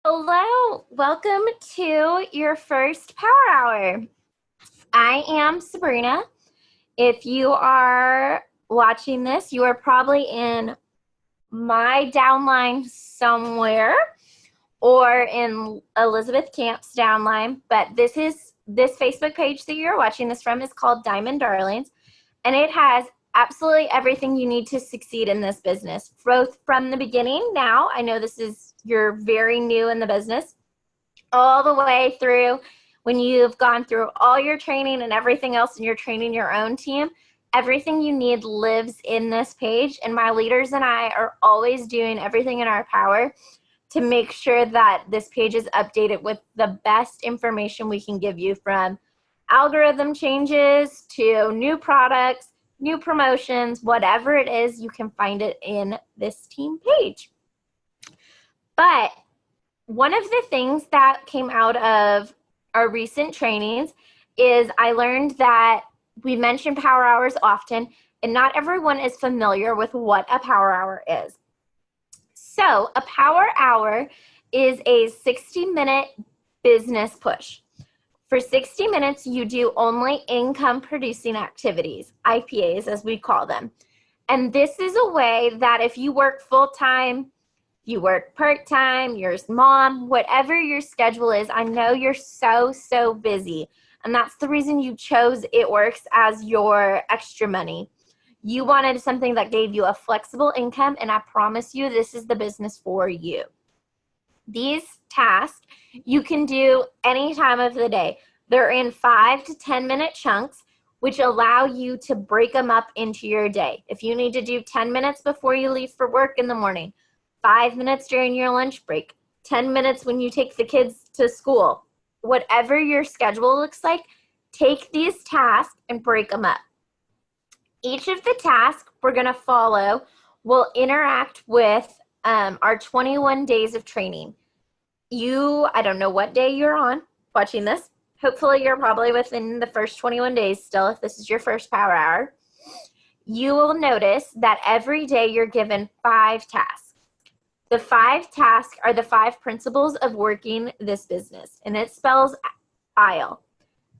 Hello, welcome to your first Power Hour. I am Sabrina. If you are watching this, you are probably in my downline somewhere or in Elizabeth Camp's downline, but this Facebook page that you're watching this from is called Diamond Darlings, and it has absolutely everything you need to succeed in this business, both from the beginning. Now, I know you're very new in the business, all the way through when you've gone through all your training and everything else and you're training your own team. Everything you need lives in this page, and my leaders and I are always doing everything in our power to make sure that this page is updated with the best information we can give you, from algorithm changes to new products, new promotions, whatever it is, you can find it in this team page. But one of the things that came out of our recent trainings is I learned that we mention power hours often, and not everyone is familiar with what a power hour is. So a power hour is a 60-minute business push. For 60 minutes, you do only income producing activities, IPAs as we call them. And this is a way that if you work full-time, you work part-time, you're a mom, whatever your schedule is, I know you're so busy. And that's the reason you chose It Works as your extra money. You wanted something that gave you a flexible income, and I promise you this is the business for you. These tasks you can do any time of the day. They're in 5 to 10 minute chunks, which allow you to break them up into your day. If you need to do 10 minutes before you leave for work in the morning, 5 minutes during your lunch break, 10 minutes when you take the kids to school, whatever your schedule looks like, take these tasks and break them up. Each of the tasks we're going to follow will interact with our 21 days of training. I don't know what day you're on watching this. Hopefully you're probably within the first 21 days still if this is your first power hour. You will notice that every day you're given 5 tasks. The 5 tasks are the 5 principles of working this business, and it spells ILE.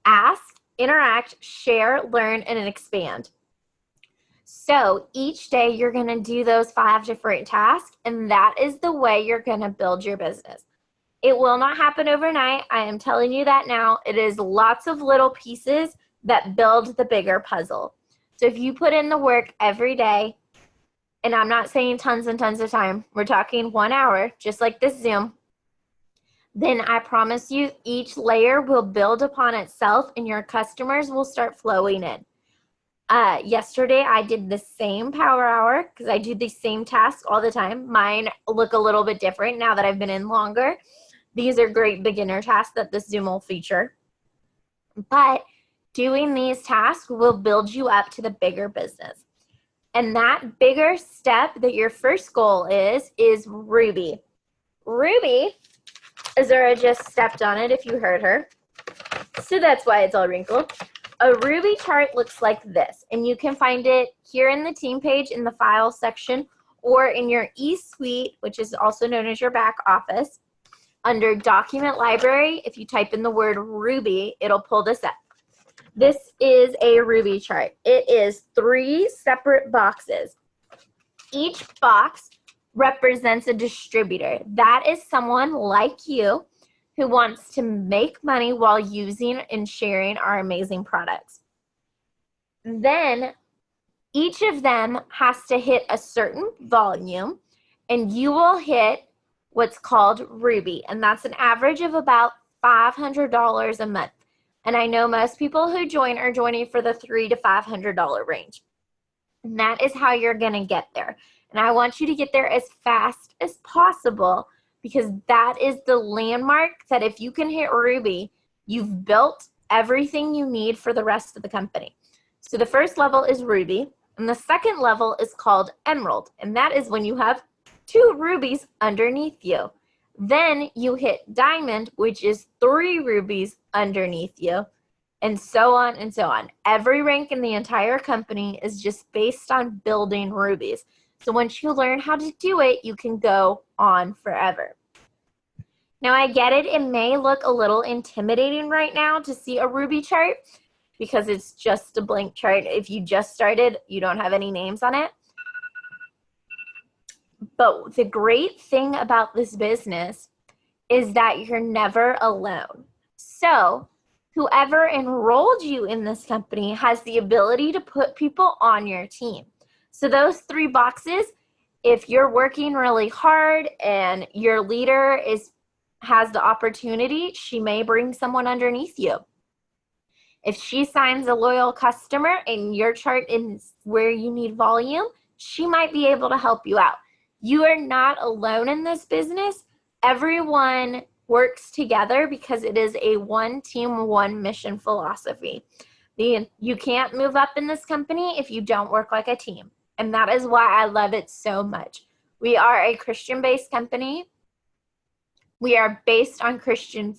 Ask, interact, share, learn, and expand. So each day you're going to do those 5 different tasks, and that is the way you're going to build your business. It will not happen overnight. I am telling you that now. It is lots of little pieces that build the bigger puzzle. So if you put in the work every day, and I'm not saying tons and tons of time, we're talking 1 hour, just like this Zoom, then I promise you each layer will build upon itself and your customers will start flowing in. Yesterday I did the same power hour because I do the same tasks all the time. Mine look a little bit different now that I've been in longer. These are great beginner tasks that this Zoom will feature. But doing these tasks will build you up to the bigger business. And that bigger step that your first goal is Ruby. Ruby, Azura just stepped on it if you heard her. So that's why it's all wrinkled. A Ruby chart looks like this, and you can find it here in the team page in the file section or in your eSuite, which is also known as your back office. Under document library, if you type in the word Ruby, it'll pull this up. This is a Ruby chart. It is 3 separate boxes. Each box represents a distributor. That is someone like you who wants to make money while using and sharing our amazing products. Then each of them has to hit a certain volume, and you will hit what's called Ruby, and that's an average of about $500 a month. And I know most people who join are joining for the $300 to $500 range. And that is how you're going to get there. And I want you to get there as fast as possible, because that is the landmark that if you can hit Ruby, you've built everything you need for the rest of the company. So the first level is Ruby, and the second level is called Emerald, and that is when you have 2 rubies underneath you. Then you hit Diamond, which is 3 rubies underneath you, and so on and so on. Every rank in the entire company is just based on building rubies. So once you learn how to do it, you can go on forever. Now, I get it. It may look a little intimidating right now to see a Ruby chart because it's just a blank chart. If you just started, you don't have any names on it. But the great thing about this business is that you're never alone. So whoever enrolled you in this company has the ability to put people on your team. So those 3 boxes, if you're working really hard and your leader has the opportunity, she may bring someone underneath you. If she signs a loyal customer and your chart is where you need volume, she might be able to help you out. You are not alone in this business. Everyone works together because it is a one team, one mission philosophy. You can't move up in this company if you don't work like a team. And that is why I love it so much. We are a Christian-based company. We are based on Christian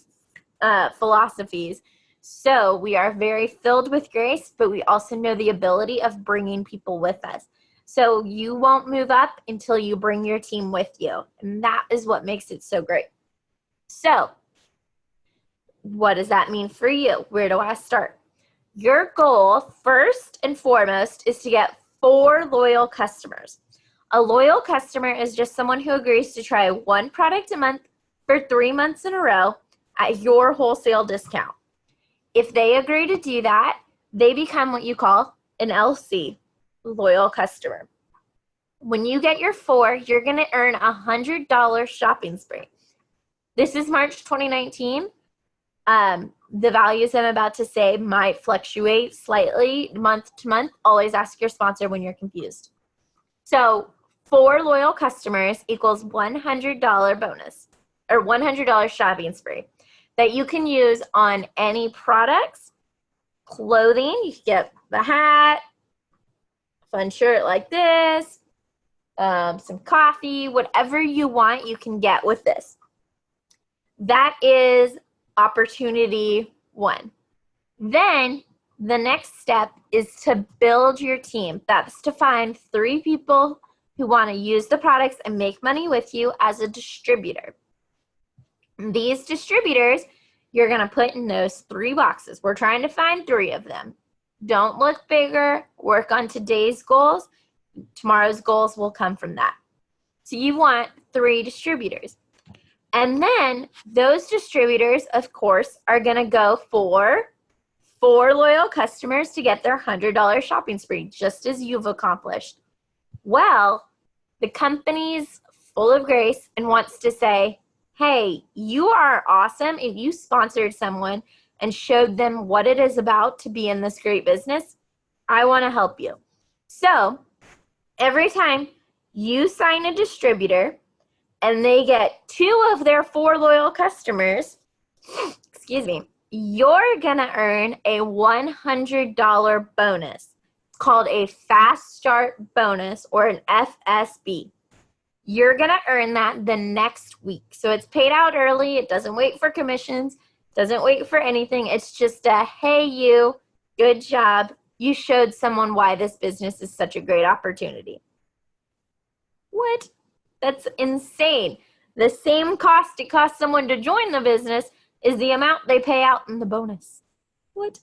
philosophies. So we are very filled with grace, but we also know the ability of bringing people with us. So you won't move up until you bring your team with you. And that is what makes it so great. So what does that mean for you? Where do I start? Your goal, first and foremost, is to get 4 loyal customers. A loyal customer is just someone who agrees to try 1 product a month for 3 months in a row at your wholesale discount. If they agree to do that, they become what you call an LC, loyal customer. When you get your 4, you're going to earn a $100 shopping spree. This is March 2019. The values I'm about to say might fluctuate slightly month to month. Always ask your sponsor when you're confused. So 4 loyal customers equals $100 bonus or $100 shopping spree that you can use on any products, clothing. You can get the hat, fun shirt like this, some coffee, whatever you want, you can get with this. That is opportunity 1. Then the next step is to build your team. That's to find 3 people who want to use the products and make money with you as a distributor. These distributors, you're going to put in those 3 boxes. We're trying to find 3 of them. Don't look bigger. Work on today's goals. Tomorrow's goals will come from that. So you want 3 distributors. And then those distributors, of course, are going to go for 4 loyal customers to get their $100 shopping spree, just as you've accomplished. Well, the company's full of grace and wants to say, hey, you are awesome. If you sponsored someone and showed them what it is about to be in this great business, I want to help you. So every time you sign a distributor and they get 2 of their 4 loyal customers, excuse me, you're going to earn a $100 bonus. It's called a Fast Start bonus or an FSB. You're going to earn that the next week. So it's paid out early. It doesn't wait for commissions, doesn't wait for anything. It's just a, hey, you, good job. You showed someone why this business is such a great opportunity. What? That's insane. The same cost it costs someone to join the business is the amount they pay out in the bonus. What?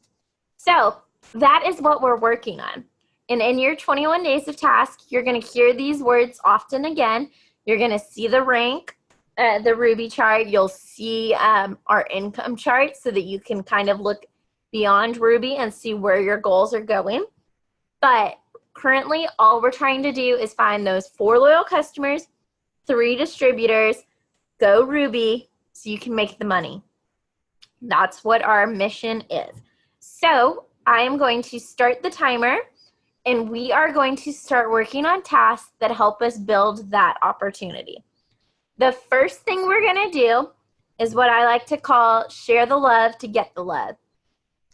So that is what we're working on. And in your 21 days of task, you're going to hear these words often again. You're going to see the rank, the Ruby chart. You'll see our income chart so that you can kind of look beyond Ruby and see where your goals are going. But currently, all we're trying to do is find those 4 loyal customers, 3 distributors, go Ruby so you can make the money. That's what our mission is. So I am going to start the timer, and we are going to start working on tasks that help us build that opportunity. The first thing we're going to do is what I like to call share the love to get the love.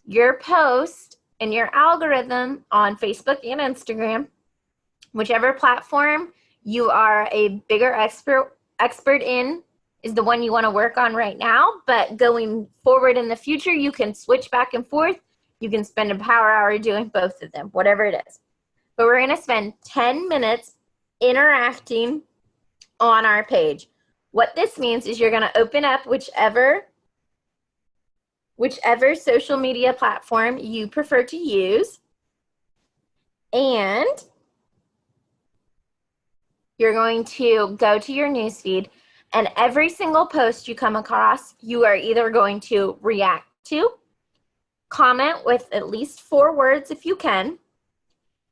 Your post and your algorithm on Facebook and Instagram, whichever platform you are a bigger expert in, is the one you want to work on right now. But going forward in the future, you can switch back and forth. You can spend a power hour doing both of them, whatever it is. But we're going to spend 10 minutes interacting on our page. What this means is you're going to open up whichever social media platform you prefer to use, and you're going to go to your newsfeed, and every single post you come across, you are either going to react to, comment with at least 4 words if you can.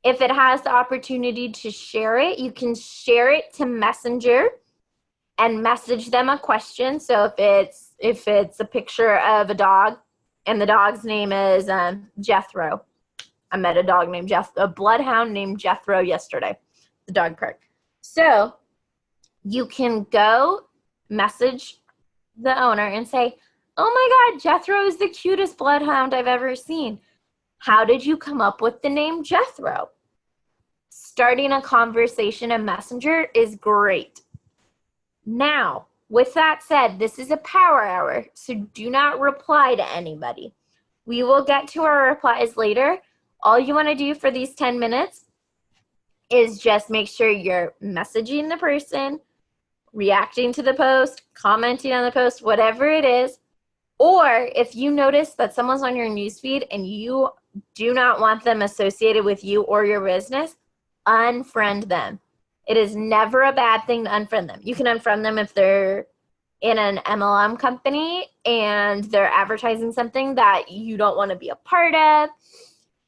If it has the opportunity to share it, you can share it to Messenger and message them a question. So if it's a picture of a dog and the dog's name is Jethro. I met a bloodhound named Jethro yesterday, the dog park. So you can go message the owner and say, oh my God, Jethro is the cutest bloodhound I've ever seen. How did you come up with the name Jethro? Starting a conversation in Messenger is great. Now, with that said, this is a power hour, so do not reply to anybody. We will get to our replies later. All you want to do for these 10 minutes is just make sure you're messaging the person, reacting to the post, commenting on the post, whatever it is. Or if you notice that someone's on your newsfeed and you do not want them associated with you or your business, unfriend them. It is never a bad thing to unfriend them. You can unfriend them if they're in an MLM company and they're advertising something that you don't want to be a part of.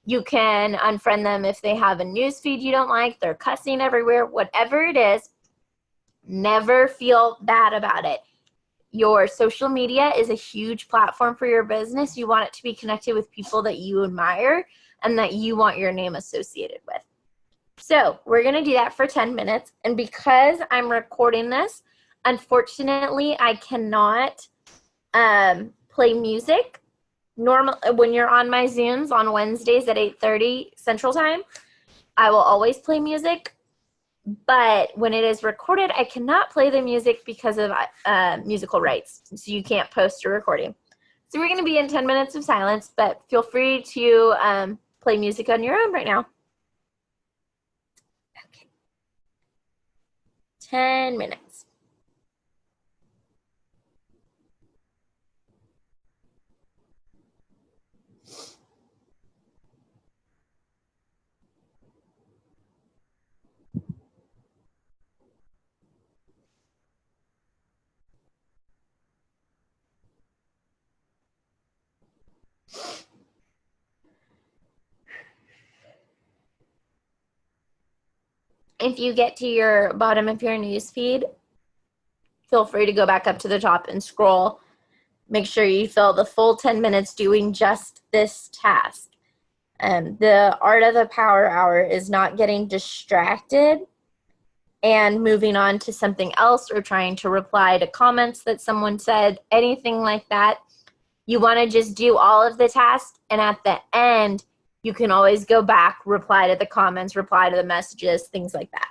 You can unfriend them if they have a newsfeed you don't like, they're cussing everywhere, whatever it is. Never feel bad about it. Your social media is a huge platform for your business. You want it to be connected with people that you admire and that you want your name associated with. So we're going to do that for 10 minutes. And because I'm recording this, unfortunately, I cannot play music. When you're on my Zooms on Wednesdays at 8:30 Central Time, I will always play music. But when it is recorded, I cannot play the music because of musical rights. So you can't post a recording. So we're going to be in 10 minutes of silence, but feel free to play music on your own right now. 10 minutes. If you get to your bottom of your news feed, feel free to go back up to the top and scroll. Make sure you fill the full 10 minutes doing just this task. The art of the power hour is not getting distracted and moving on to something else or trying to reply to comments that someone said, anything like that. You want to just do all of the tasks, and at the end, you can always go back, reply to the comments, reply to the messages, things like that.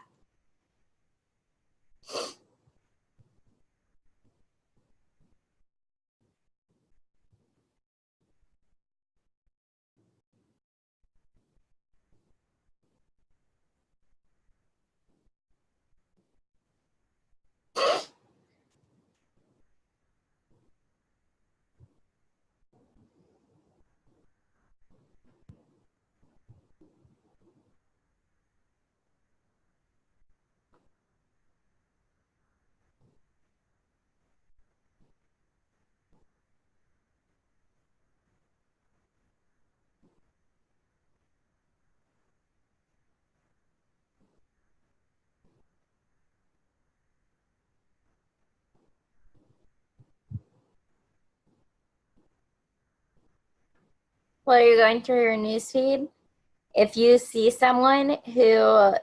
While you're going through your newsfeed, if you see someone who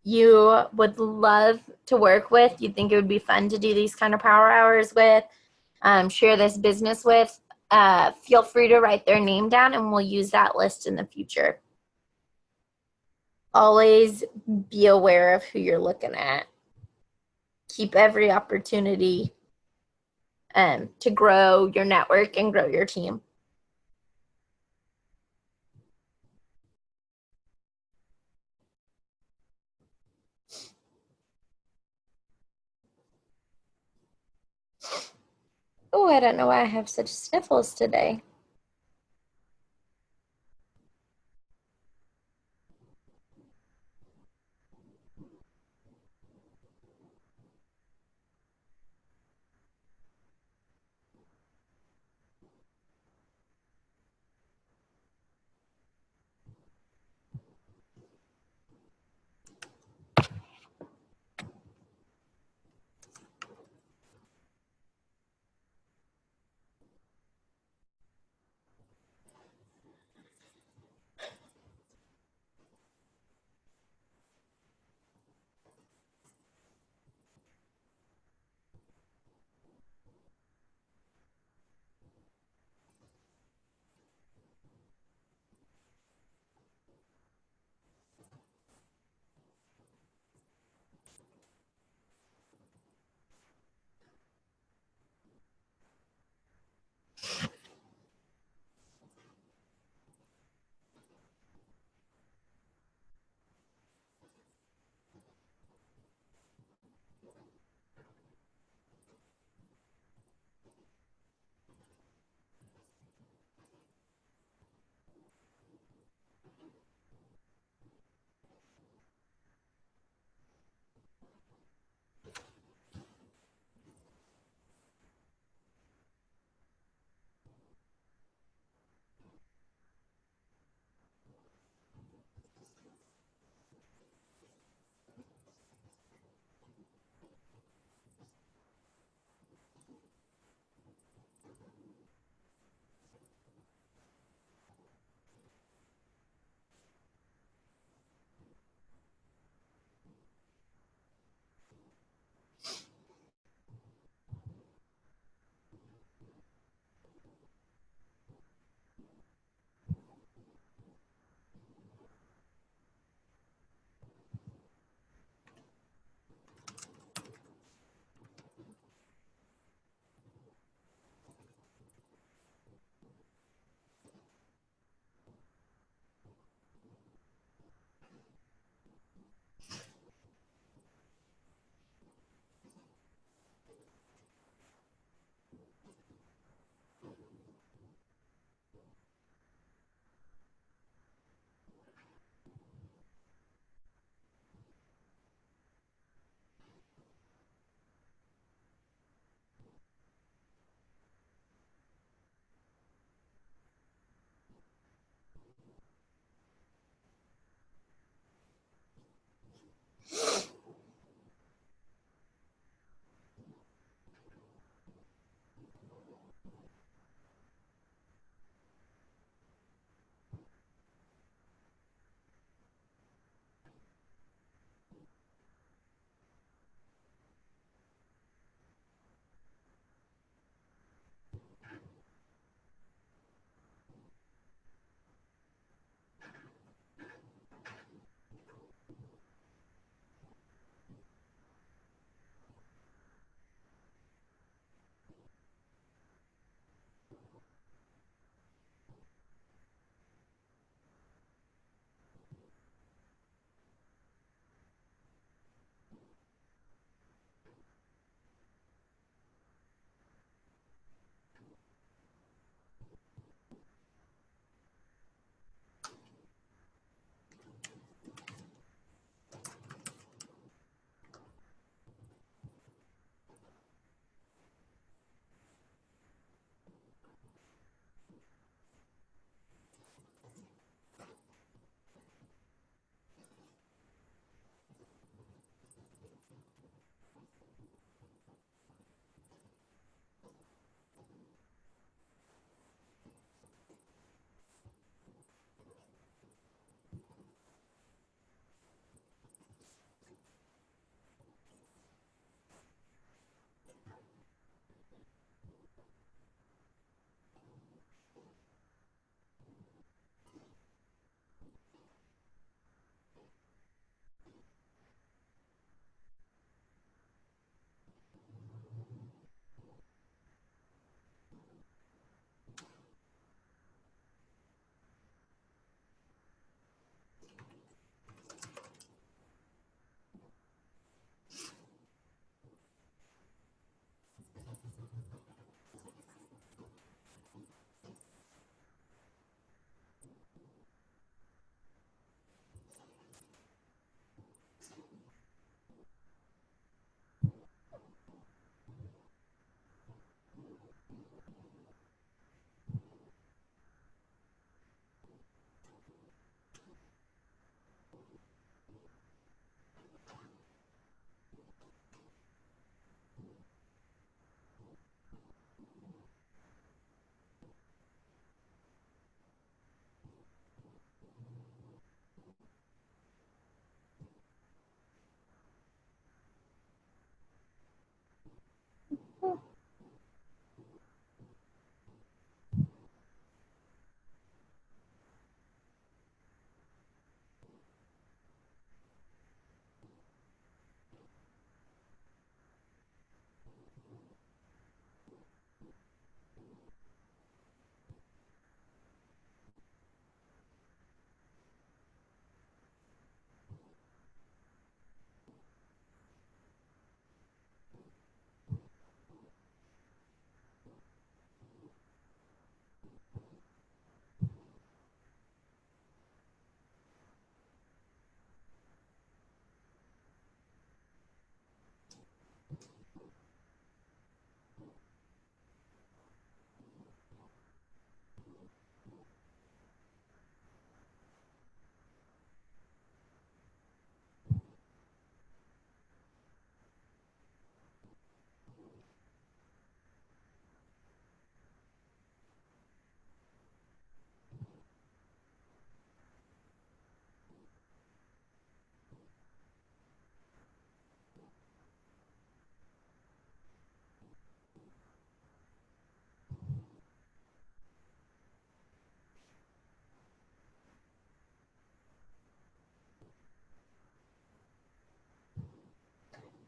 you would love to work with, you think it would be fun to do these kind of power hours with, share this business with, feel free to write their name down and we'll use that list in the future. Always be aware of who you're looking at. Keep every opportunity to grow your network and grow your team. Oh, I don't know why I have such sniffles today.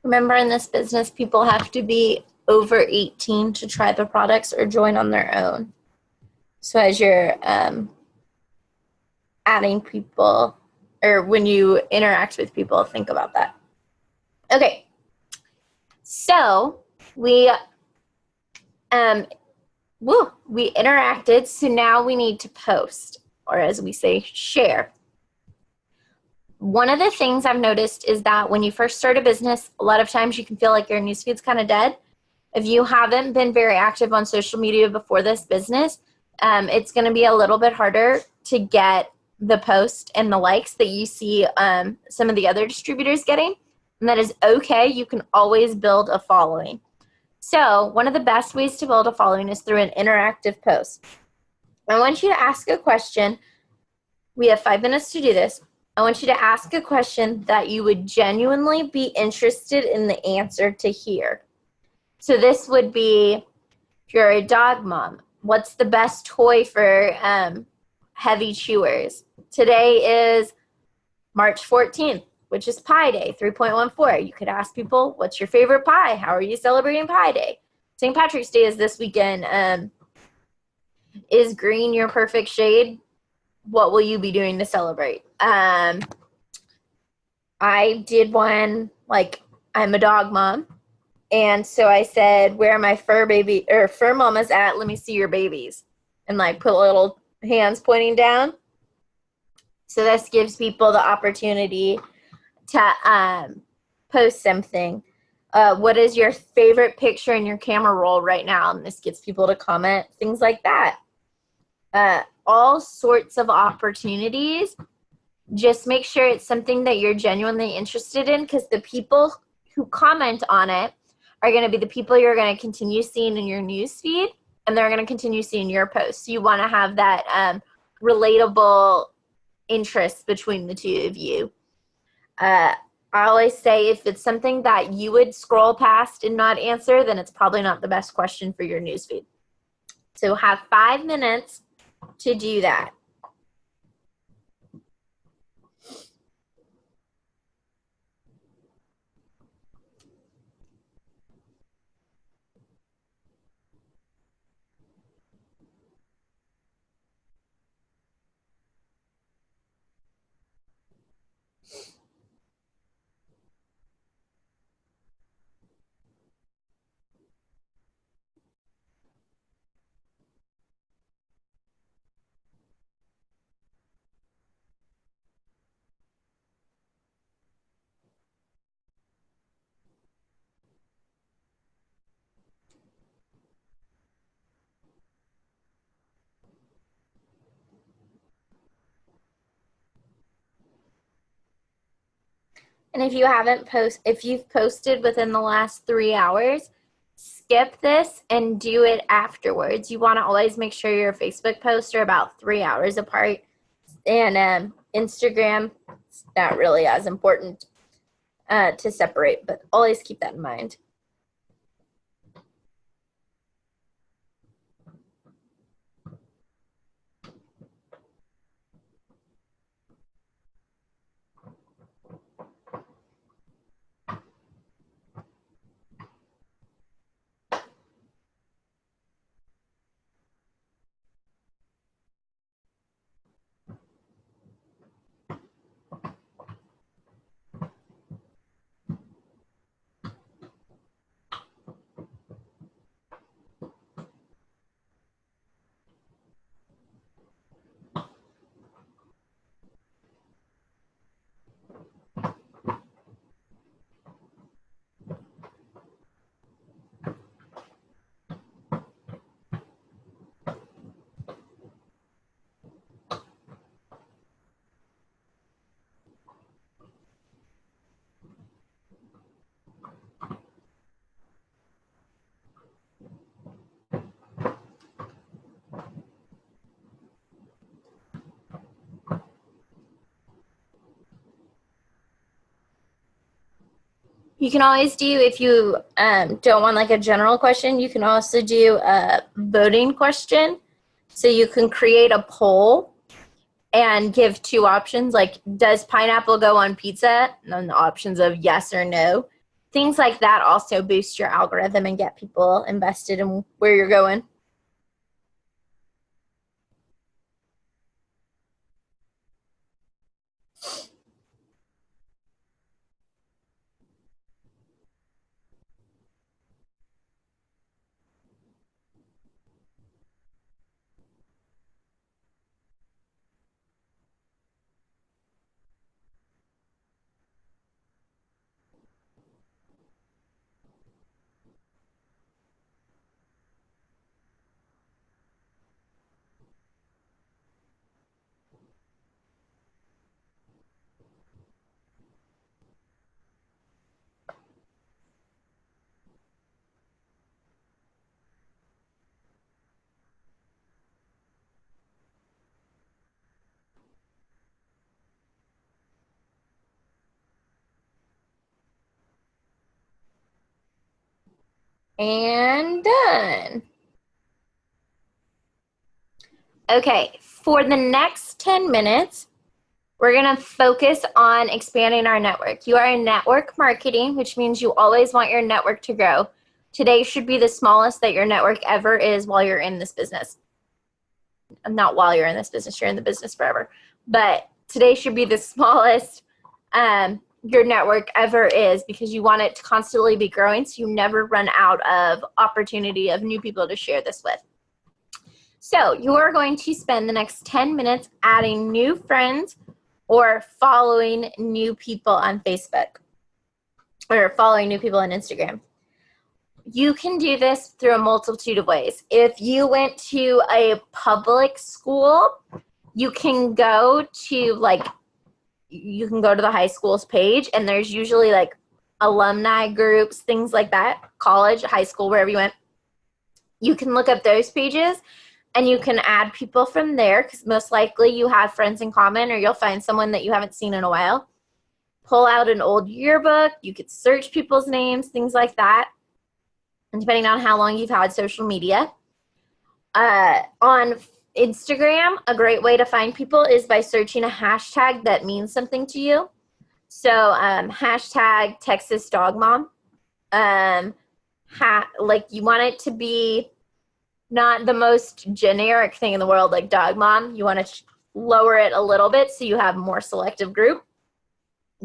Remember, in this business, people have to be over 18 to try the products or join on their own. So as you're adding people, or when you interact with people, think about that. Okay, so we interacted, so now we need to post, or as we say, share. One of the things I've noticed is that when you first start a business, a lot of times you can feel like your newsfeed's kind of dead. If you haven't been very active on social media before this business, it's going to be a little bit harder to get the post and the likes that you see some of the other distributors getting. And that is okay. You can always build a following. So one of the best ways to build a following is through an interactive post. I want you to ask a question. We have 5 minutes to do this. I want you to ask a question that you would genuinely be interested in the answer to hear. So this would be, if you're a dog mom, what's the best toy for heavy chewers? Today is March 14th, which is Pi Day, 3.14. You could ask people, what's your favorite pie? How are you celebrating Pi Day? St. Patrick's Day is this weekend. Is green your perfect shade? What will you be doing to celebrate? I did one, like, I'm a dog mom. And so I said, where are my fur mamas at? Let me see your babies. And like put little hands pointing down. So this gives people the opportunity to post something. What is your favorite picture in your camera roll right now? And this gets people to comment, things like that. All sorts of opportunities. Just make sure it's something that you're genuinely interested in, because the people who comment on it are going to be the people you're going to continue seeing in your news feed, and they're going to continue seeing your posts. So you want to have that relatable interest between the two of you. I always say, if it's something that you would scroll past and not answer, then it's probably not the best question for your news feed. So have 5 minutes to do that. And if you've posted within the last 3 hours, skip this and do it afterwards. You want to always make sure your Facebook posts are about 3 hours apart. And Instagram, it's not really as important to separate, but always keep that in mind. You can always do, if you don't want like a general question, you can also do a voting question. So you can create a poll and give 2 options, like, does pineapple go on pizza? And then the options of yes or no. Things like that also boost your algorithm and get people invested in where you're going. And done. Okay, for the next 10 minutes, we're going to focus on expanding our network. You are in network marketing, which means you always want your network to grow. Today should be the smallest that your network ever is while you're in this business. Not while you're in this business, you're in the business forever. But today should be the smallest your network ever is, because you want it to constantly be growing so you never run out of opportunity of new people to share this with. So you are going to spend the next 10 minutes adding new friends or following new people on Facebook or following new people on Instagram. You can do this through a multitude of ways. If you went to a public school, you can go to the high school's page, and there's usually like alumni groups, things like that, college, high school, wherever you went. You can look up those pages and you can add people from there, because most likely you have friends in common, or you'll find someone that you haven't seen in a while. Pull out an old yearbook. You could search people's names, things like that, and depending on how long you've had social media. On Instagram, a great way to find people is by searching a hashtag that means something to you. So hashtag Texas Dog Mom. Like you want it to be not the most generic thing in the world like Dog Mom. You want to lower it a little bit so you have a more selective group.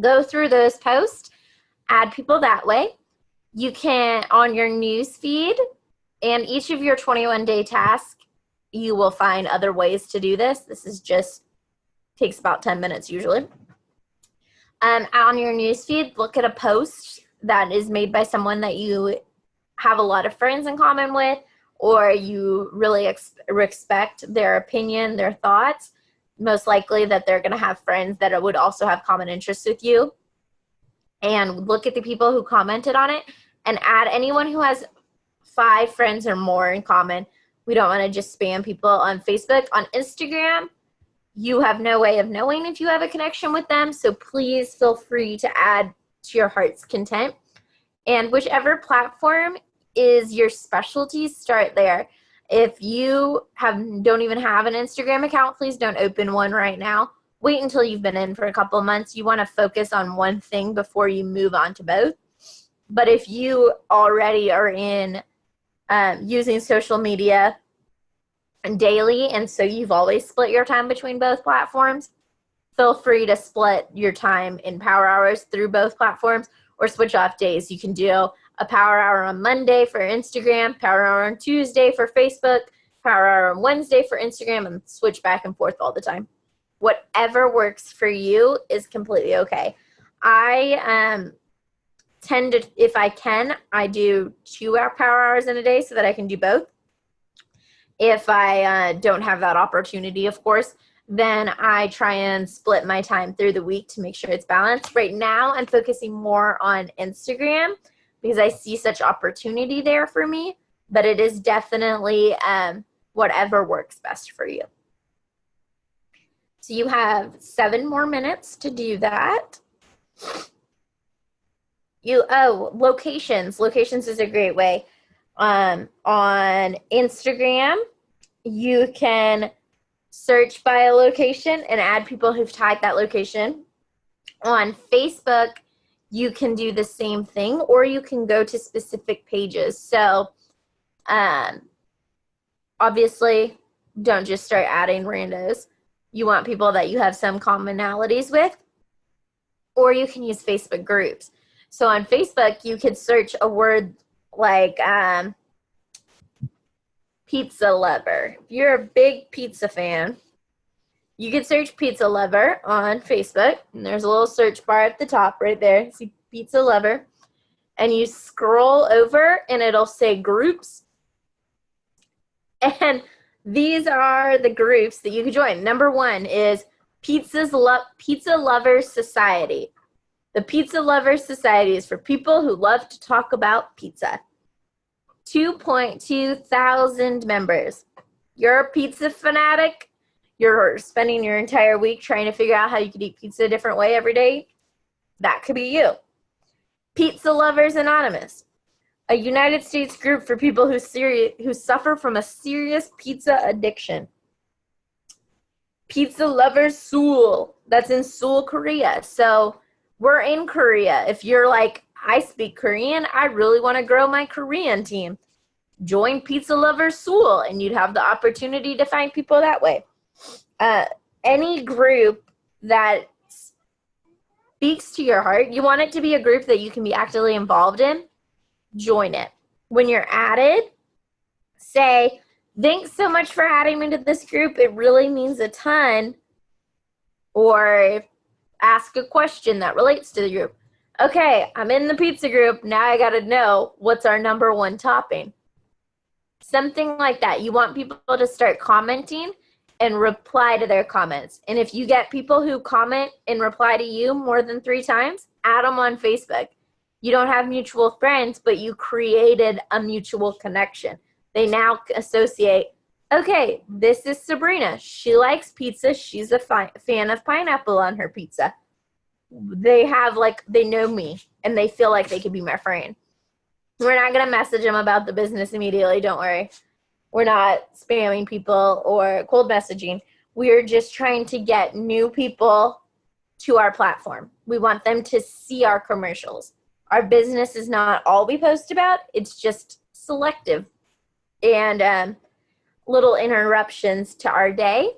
Go through those posts, add people that way. You can, on your news feed and each of your 21-day tasks, you will find other ways to do this. This is just, takes about 10 minutes usually. On your news feed, look at a post that is made by someone that you have a lot of friends in common with, or you really respect their opinion, their thoughts. Most likely that they're going to have friends that would also have common interests with you. And look at the people who commented on it and add anyone who has 5 friends or more in common. We don't want to just spam people on Facebook. On Instagram, you have no way of knowing if you have a connection with them, so please feel free to add to your heart's content. And whichever platform is your specialty, start there. If you don't even have an Instagram account, please don't open one right now. Wait until you've been in for a couple of months. You want to focus on one thing before you move on to both. But if you already are in using social media daily, and so you've always split your time between both platforms, feel free to split your time in power hours through both platforms, or switch off days. You can do a power hour on Monday for Instagram, power hour on Tuesday for Facebook, power hour on Wednesday for Instagram, and switch back and forth all the time. Whatever works for you is completely okay. I tend to, if I can, I do 2 power hours in a day so that I can do both. If I don't have that opportunity, of course, then I try and split my time through the week to make sure it's balanced. Right now, I'm focusing more on Instagram because I see such opportunity there for me, but it is definitely whatever works best for you. So you have 7 more minutes to do that. Locations. Locations is a great way. On Instagram, you can search by a location and add people who've tagged that location. On Facebook, you can do the same thing, or you can go to specific pages. So obviously, don't just start adding randos. You want people that you have some commonalities with, or you can use Facebook groups. So on Facebook, you could search a word like pizza lover. If you're a big pizza fan, you could search pizza lover on Facebook, and there's a little search bar at the top right there. See pizza lover, and you scroll over, and it'll say groups. And these are the groups that you can join. Number 1 is Pizza Lovers Society. The Pizza Lovers Society is for people who love to talk about pizza. 2.2 thousand members. You're a pizza fanatic. You're spending your entire week trying to figure out how you could eat pizza a different way every day. That could be you. Pizza Lovers Anonymous, a United States group for people who suffer from a serious pizza addiction. Pizza Lovers Seoul, that's in Seoul, Korea. So we're in Korea. If you're like, I speak Korean, I really want to grow my Korean team, join Pizza Lovers Seoul, and you'd have the opportunity to find people that way. Any group that speaks to your heart, you want it to be a group that you can be actively involved in, join it. When you're added, say, thanks so much for adding me to this group. It really means a ton. Or ask a question that relates to the group. Okay, I'm in the pizza group. Now I got to know what's our number 1 topping. Something like that. You want people to start commenting and reply to their comments. And if you get people who comment and reply to you more than 3 times, add them on Facebook. You don't have mutual friends, but you created a mutual connection. They now associate, okay, this is Sabrina. She likes pizza. She's a fan of pineapple on her pizza. They know me, and they feel like they could be my friend. We're not going to message them about the business immediately. Don't worry. We're not spamming people or cold messaging. We're just trying to get new people to our platform. We want them to see our commercials. Our business is not all we post about. It's just selective and little interruptions to our day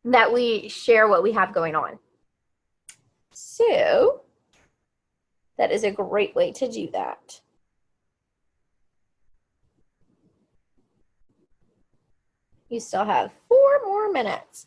that we share what we have going on. So that is a great way to do that. You still have 4 more minutes.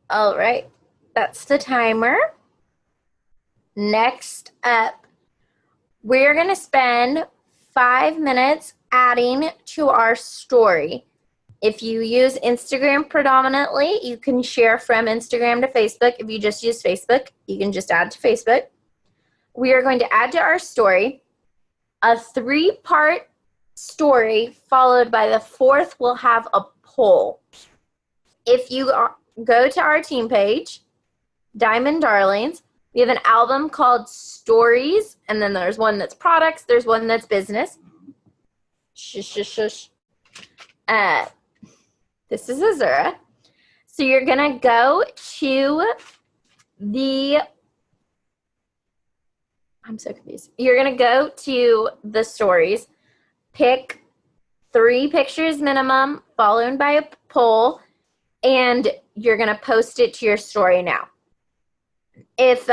All right, that's the timer. Next up, we're going to spend 5 minutes adding to our story. If you use Instagram predominantly, you can share from Instagram to Facebook. If you just use Facebook, you can just add to Facebook. We are going to add to our story a 3-part story, followed by the 4th will have a poll. If you go to our team page, Diamond Darlings, we have an album called Stories, and then there's one that's products, there's one that's business. Shush, shush, shush. This is Azura. So you're going to go to I'm so confused. You're going to go to the stories, pick 3 pictures minimum, followed by a poll, and you're going to post it to your story now. If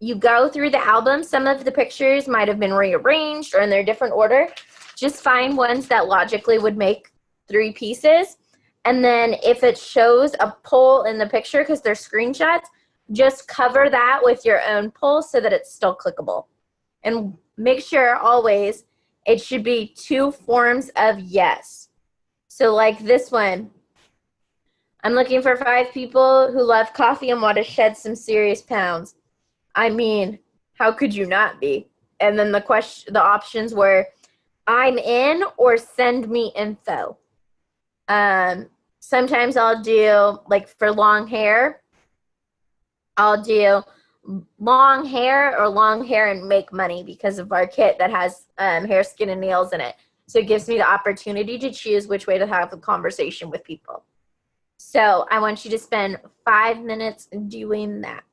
you go through the album, some of the pictures might have been rearranged or in their different order. Just find ones that logically would make 3 pieces. And then if it shows a poll in the picture because they're screenshots, just cover that with your own poll so that it's still clickable. And make sure always it should be 2 forms of yes. So like this one, I'm looking for 5 people who love coffee and want to shed some serious pounds. I mean, how could you not be? And then the options were I'm in or send me info. Sometimes I'll do, like for long hair, I'll do long hair or long hair and make money because of our kit that has hair, skin, and nails in it. So it gives me the opportunity to choose which way to have a conversation with people. So I want you to spend 5 minutes doing that.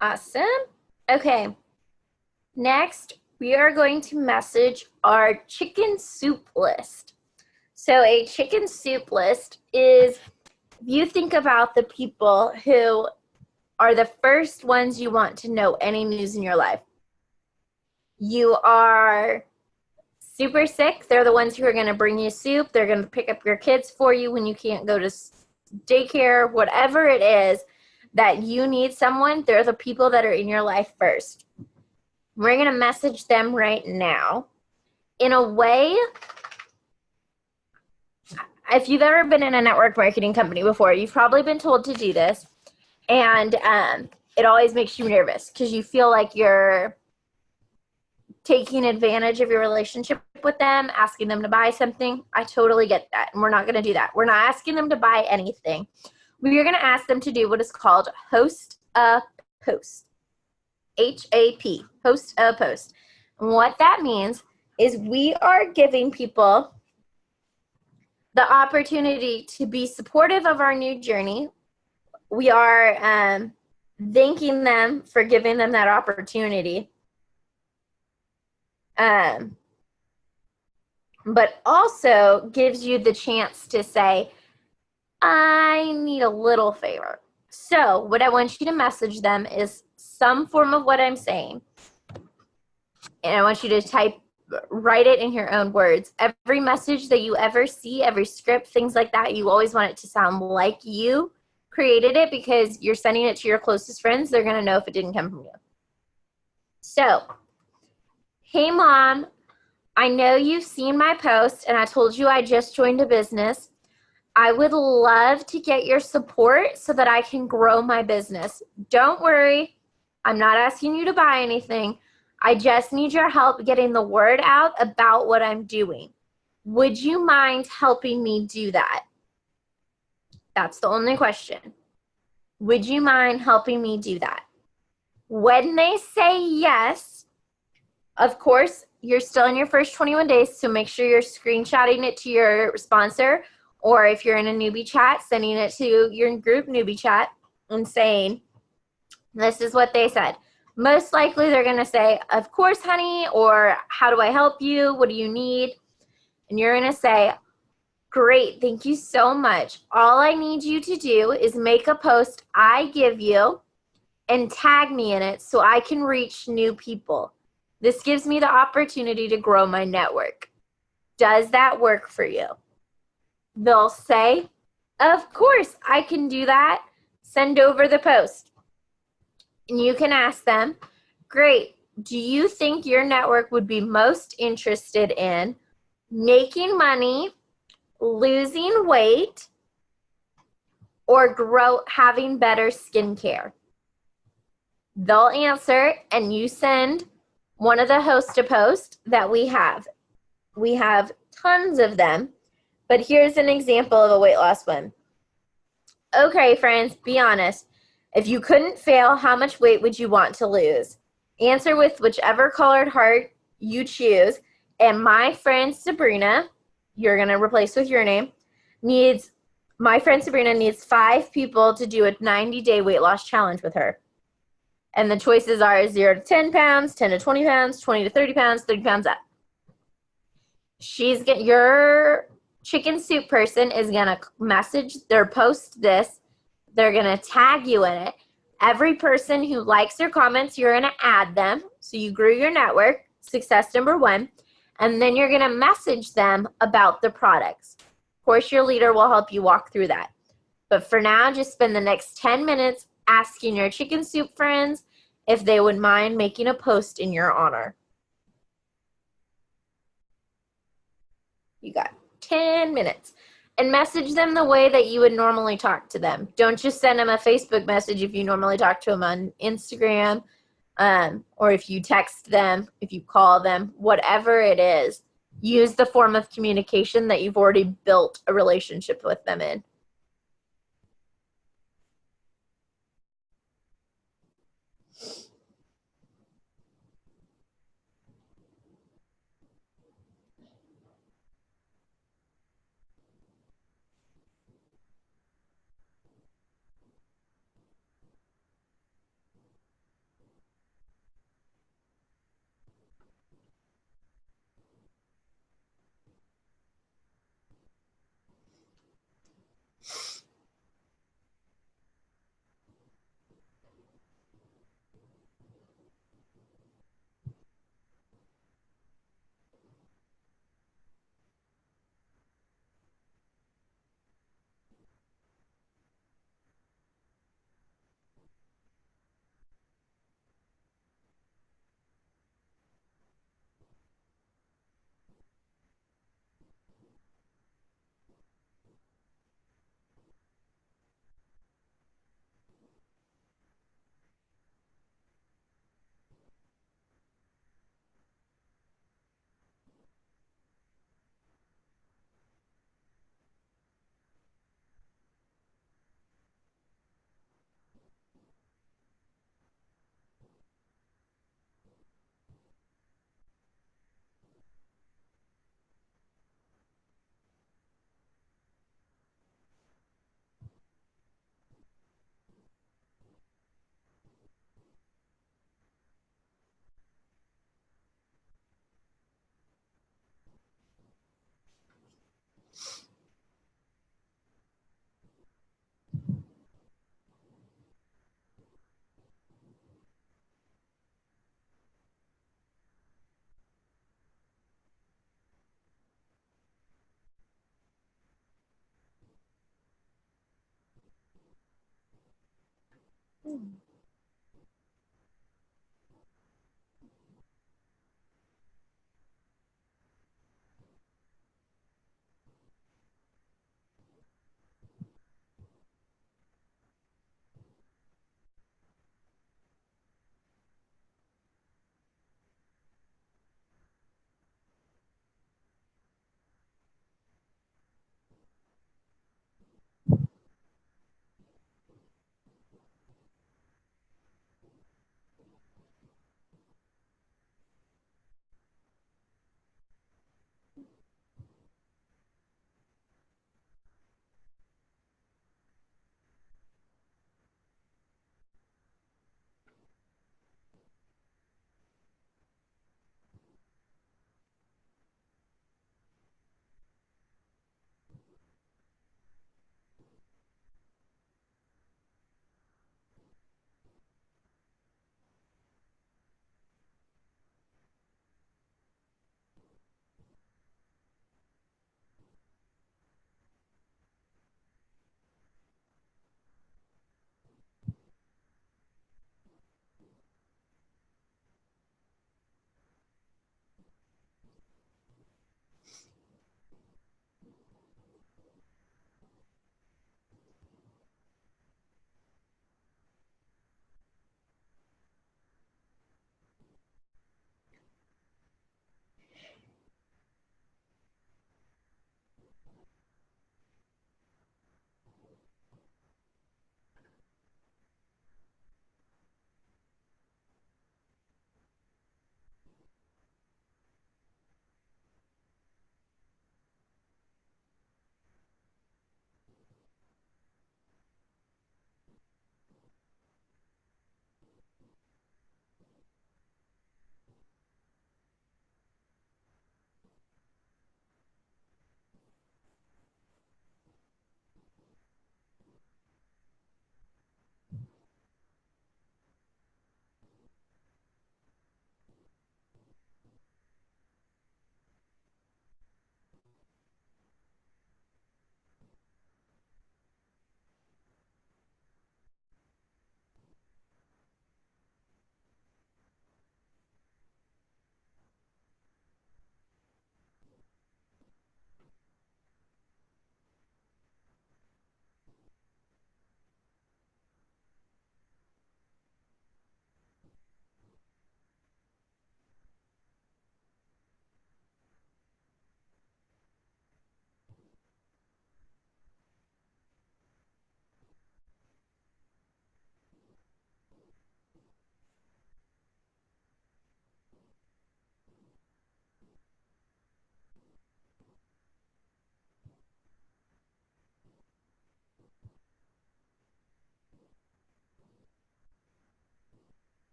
Awesome. Okay. Next, we are going to message our chicken soup list. So a chicken soup list is, if you think about the people who are the first ones you want to know any news in your life. You are super sick, they're the ones who are going to bring you soup. They're going to pick up your kids for you when you can't go to daycare, whatever it is that you need someone, they're the people that are in your life first. We're going to message them right now. In a way, if you've ever been in a network marketing company before, you've probably been told to do this. And it always makes you nervous because you feel like you're taking advantage of your relationship with them, asking them to buy something. I totally get that. And we're not going to do that. We're not asking them to buy anything. We are going to ask them to do what is called host a post. HAP, host a post. And what that means is we are giving people the opportunity to be supportive of our new journey. We are thanking them for giving them that opportunity. But also gives you the chance to say, I need a little favor. So what I want you to message them is some form of what I'm saying. And I want you to write it in your own words. Every message that you ever see, every script, things like that, you always want it to sound like you created it because you're sending it to your closest friends. They're going to know if it didn't come from you. So, hey mom, I know you've seen my post and I told you I just joined a business. I would love to get your support so that I can grow my business. Don't worry, I'm not asking you to buy anything. I just need your help getting the word out about what I'm doing. Would you mind helping me do that? That's the only question. Would you mind helping me do that? When they say yes, of course, you're still in your first 21 days, so make sure you're screenshotting it to your sponsor, or if you're in a newbie chat, sending it to your group newbie chat and saying, this is what they said. Most likely they're going to say, of course, honey, or how do I help you? What do you need? And you're going to say, great, thank you so much. All I need you to do is make a post I give you and tag me in it so I can reach new people. This gives me the opportunity to grow my network. Does that work for you? They'll say, of course, I can do that. Send over the post. And you can ask them, great, do you think your network would be most interested in making money, losing weight, or having better skincare? They'll answer, and you send one of the host a post that we have. We have tons of them, but here's an example of a weight loss one. Okay, friends, be honest. If you couldn't fail, how much weight would you want to lose? Answer with whichever colored heart you choose. And my friend Sabrina, you're going to replace with your name, my friend Sabrina needs 5 people to do a 90-day weight loss challenge with her. And the choices are 0 to 10 pounds, 10 to 20 pounds, 20 to 30 pounds, 30 pounds up. Your chicken soup person is going to message or post this. They're going to tag you in it. Every person who likes or comments, you're going to add them. So you grew your network, success number 1. And then you're going to message them about the products. Of course, your leader will help you walk through that. But for now, just spend the next 10 minutes asking your chicken soup friends if they would mind making a post in your honor. You got 10 minutes. And message them the way that you would normally talk to them. Don't just send them a Facebook message if you normally talk to them on Instagram, or if you text them, if you call them, whatever it is. Use the form of communication that you've already built a relationship with them in.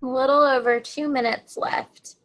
A little over 2 minutes left.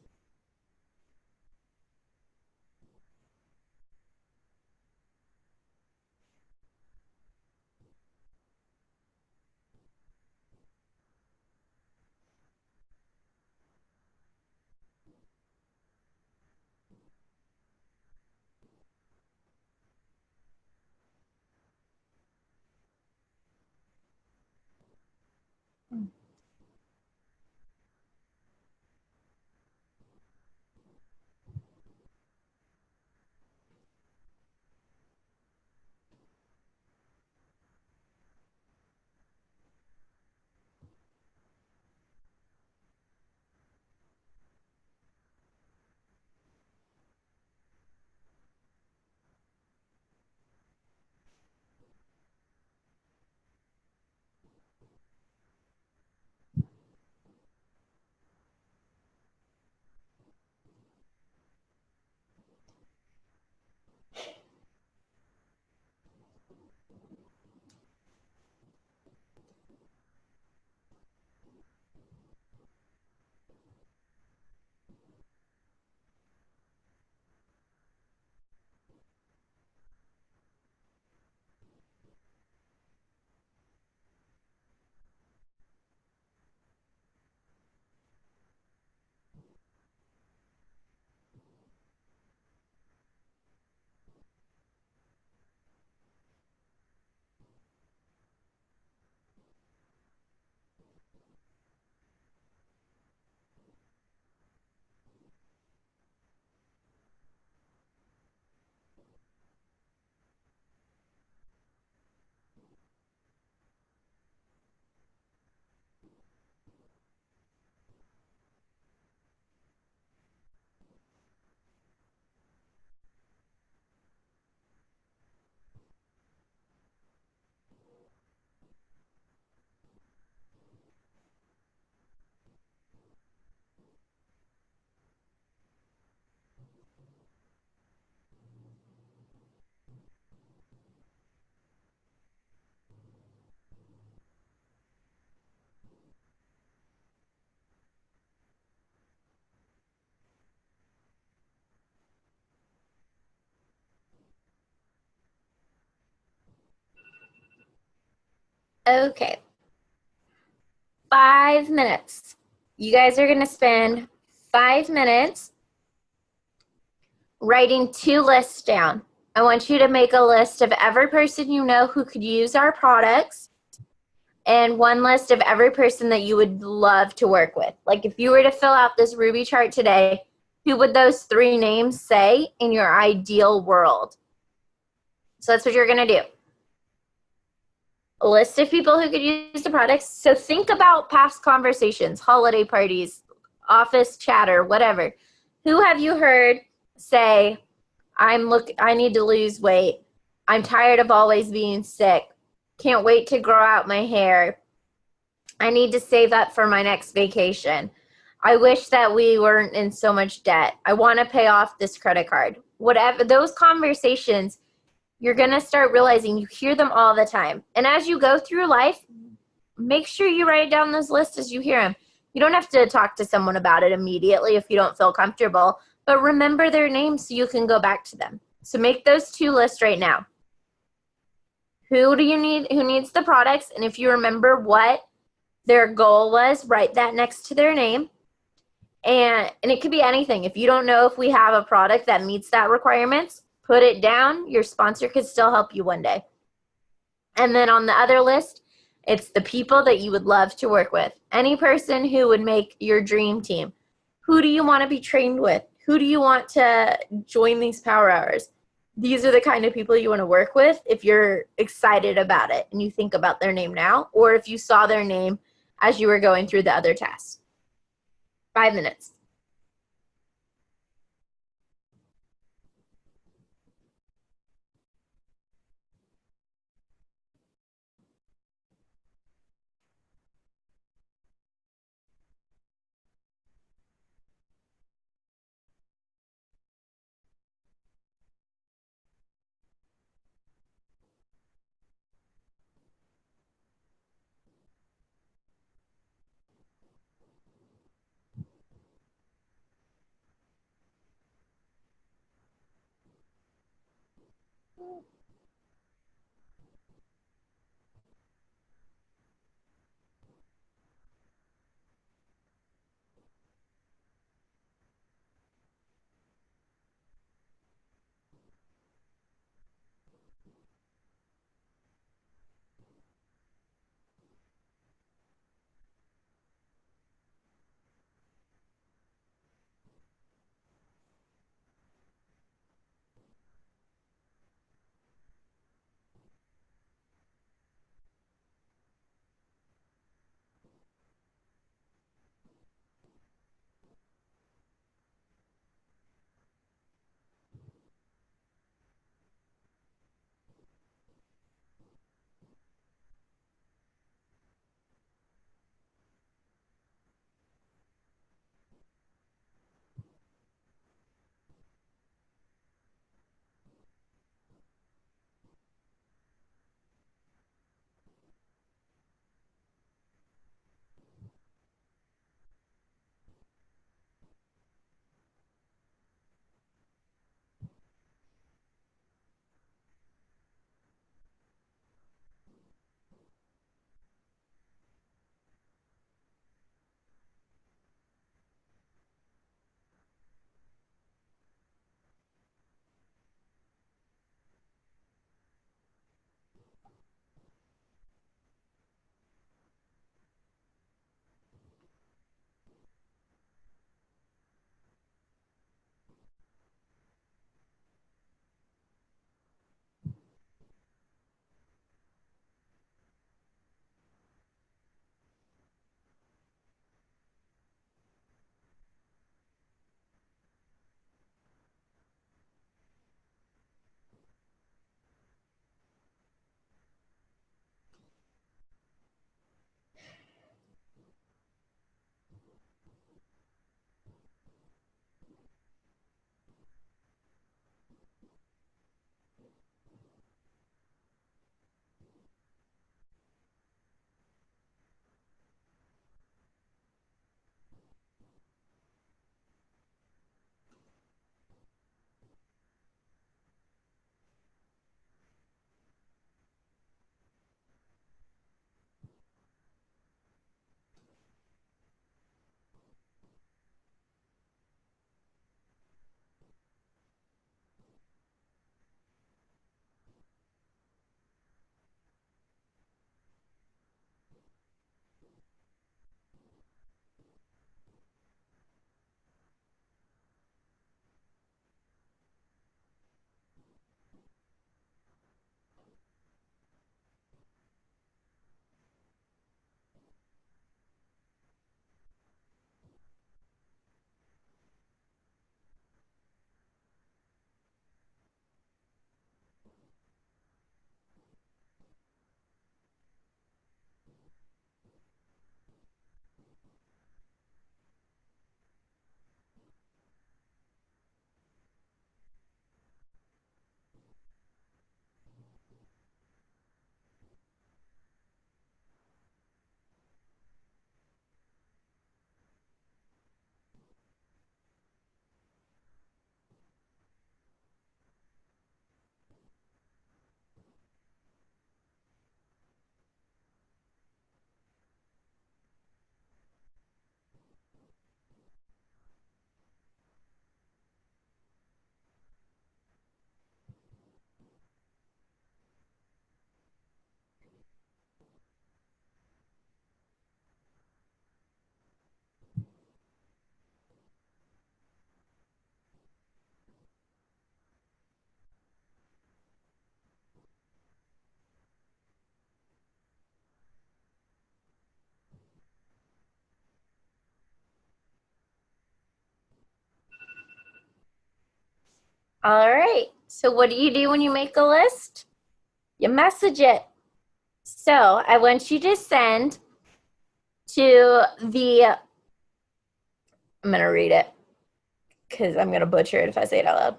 Okay, 5 minutes. You guys are going to spend 5 minutes writing 2 lists down. I want you to make a list of every person you know who could use our products and one list of every person that you would love to work with. Like if you were to fill out this Ruby chart today, who would those 3 names say in your ideal world? So that's what you're going to do. A list of people who could use the products. So think about past conversations, holiday parties, office chatter, whatever. Who have you heard say, I need to lose weight. I'm tired of always being sick. Can't wait to grow out my hair. I need to save up for my next vacation. I wish that we weren't in so much debt. I want to pay off this credit card. Whatever, those conversations, you're going to start realizing you hear them all the time. And as you go through life, make sure you write down those lists as you hear them. You don't have to talk to someone about it immediately if you don't feel comfortable, but remember their names so you can go back to them. So make those 2 lists right now. Who do you need? Who needs the products? And if you remember what their goal was, write that next to their name. And it could be anything. If you don't know if we have a product that meets that requirements, put it down. Your sponsor could still help you one day. And then on the other list, it's the people that you would love to work with. Any person who would make your dream team. Who do you want to be trained with? Who do you want to join these power hours? These are the kind of people you want to work with if you're excited about it and you think about their name now, or if you saw their name as you were going through the other tasks. 5 minutes. All right. So what do you do when you make a list? You message it. So I want you to send to the, I'm going to read it because I'm going to butcher it if I say it out loud.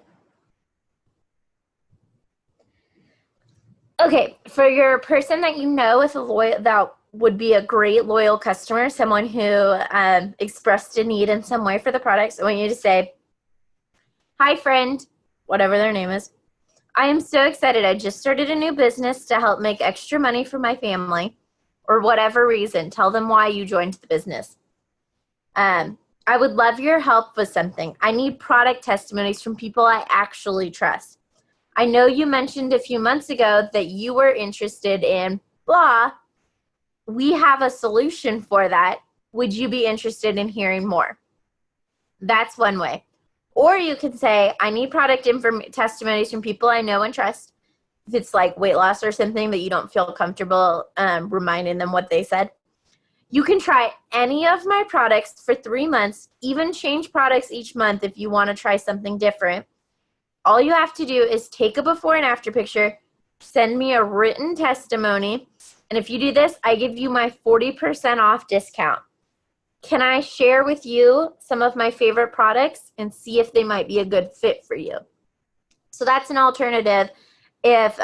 Okay, for your person that you know with a loyal, that would be a great loyal customer, someone who expressed a need in some way for the products, I want you to say, hi friend, whatever their name is. I am so excited. I just started a new business to help make extra money for my family, or whatever reason. Tell them why you joined the business. I would love your help with something. I need product testimonies from people I actually trust. I know you mentioned a few months ago that you were interested in blah. We have a solution for that. Would you be interested in hearing more? That's one way. Or you could say, I need product testimonies from people I know and trust. If it's like weight loss or something that you don't feel comfortable reminding them what they said. You can try any of my products for 3 months, even change products each month if you want to try something different. All you have to do is take a before and after picture, send me a written testimony, and if you do this, I give you my 40% off discount. Can I share with you some of my favorite products and see if they might be a good fit for you? So that's an alternative if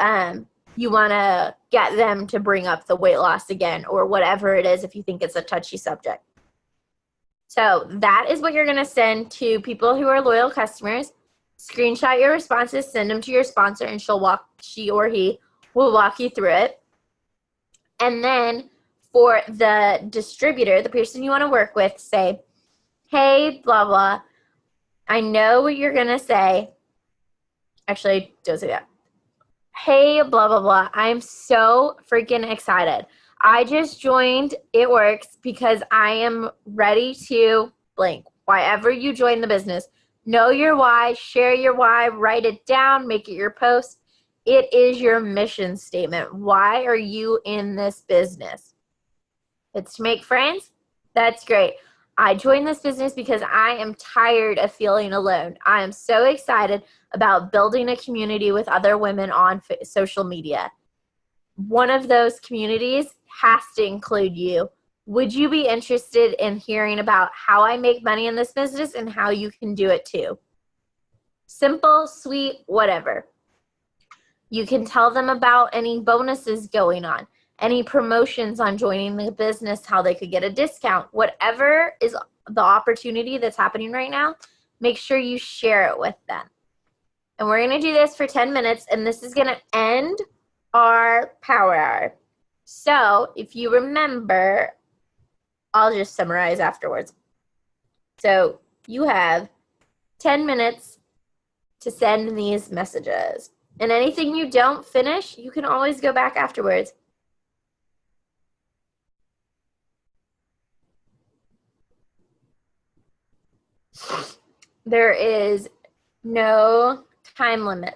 you want to get them to bring up the weight loss again or whatever it is if you think it's a touchy subject. So that is what you're going to send to people who are loyal customers. Screenshot your responses, send them to your sponsor, and she or he will walk you through it. And then for the distributor, the person you want to work with, say, hey, blah, blah. I know what you're going to say. Actually, don't say that. Hey, blah, blah, blah. I'm so freaking excited. I just joined It Works because I am ready to blank. Why ever you join the business, know your why, share your why, write it down, make it your post. It is your mission statement. Why are you in this business? It's to make friends? That's great. I joined this business because I am tired of feeling alone. I am so excited about building a community with other women on social media. One of those communities has to include you. Would you be interested in hearing about how I make money in this business and how you can do it too? Simple, sweet, whatever. You can tell them about any bonuses going on, any promotions on joining the business, how they could get a discount, whatever is the opportunity that's happening right now, make sure you share it with them. And we're going to do this for 10 minutes, and this is going to end our power hour. So if you remember, I'll just summarize afterwards. So you have 10 minutes to send these messages. And anything you don't finish, you can always go back afterwards. There is no time limit.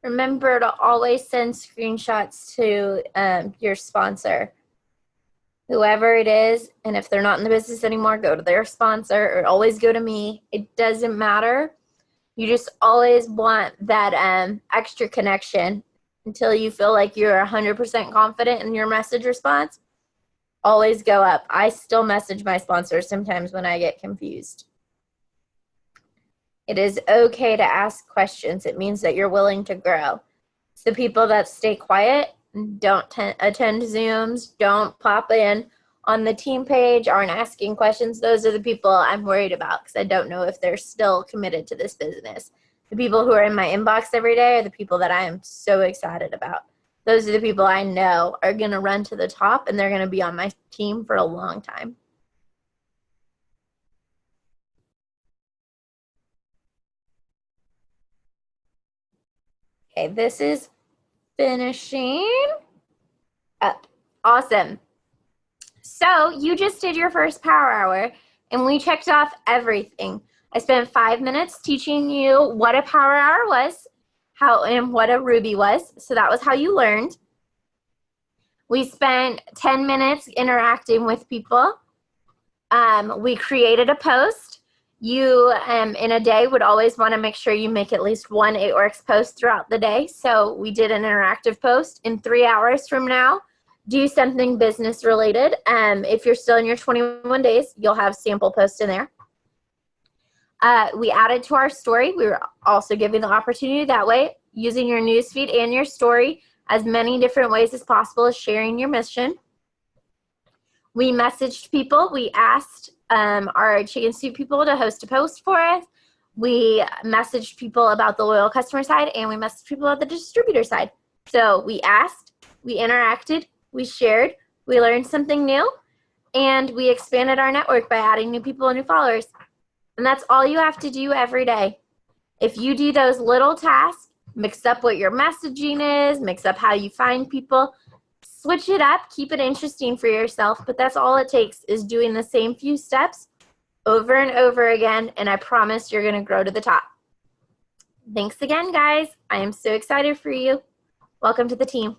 Remember to always send screenshots to your sponsor, whoever it is. And if they're not in the business anymore, go to their sponsor, or always go to me. It doesn't matter. You just always want that extra connection until you feel like you're 100% confident in your message response. Always go up. I still message my sponsors sometimes when I get confused. It is okay to ask questions. It means that you're willing to grow. It's the people that stay quiet, don't attend Zooms, don't pop in on the team page, aren't asking questions. Those are the people I'm worried about, because I don't know if they're still committed to this business. The people who are in my inbox every day are the people that I am so excited about. Those are the people I know are going to run to the top, and they're going to be on my team for a long time. Okay, this is finishing up. Awesome. So you just did your first power hour, and we checked off everything. I spent 5 minutes teaching you what a power hour was, how and what a Ruby was. So that was how you learned. We spent 10 minutes interacting with people. We created a post. You, in a day, would always want to make sure you make at least one It Works post throughout the day. So we did an interactive post. In 3 hours from now, do something business related. If you're still in your 21 days, you'll have sample posts in there. We added to our story. We were also given the opportunity that way, using your newsfeed and your story as many different ways as possible as sharing your mission. We messaged people. We asked our Chicken Soup people to host a post for us. We messaged people about the loyal customer side, and we messaged people about the distributor side. So we asked, we interacted, we shared, we learned something new, and we expanded our network by adding new people and new followers. And that's all you have to do every day. If you do those little tasks, Mix up what your messaging is, mix up how you find people. Switch it up, keep it interesting for yourself, but that's all it takes is doing the same few steps over and over again, and I promise you're going to grow to the top. Thanks again, guys. I am so excited for you. Welcome to the team.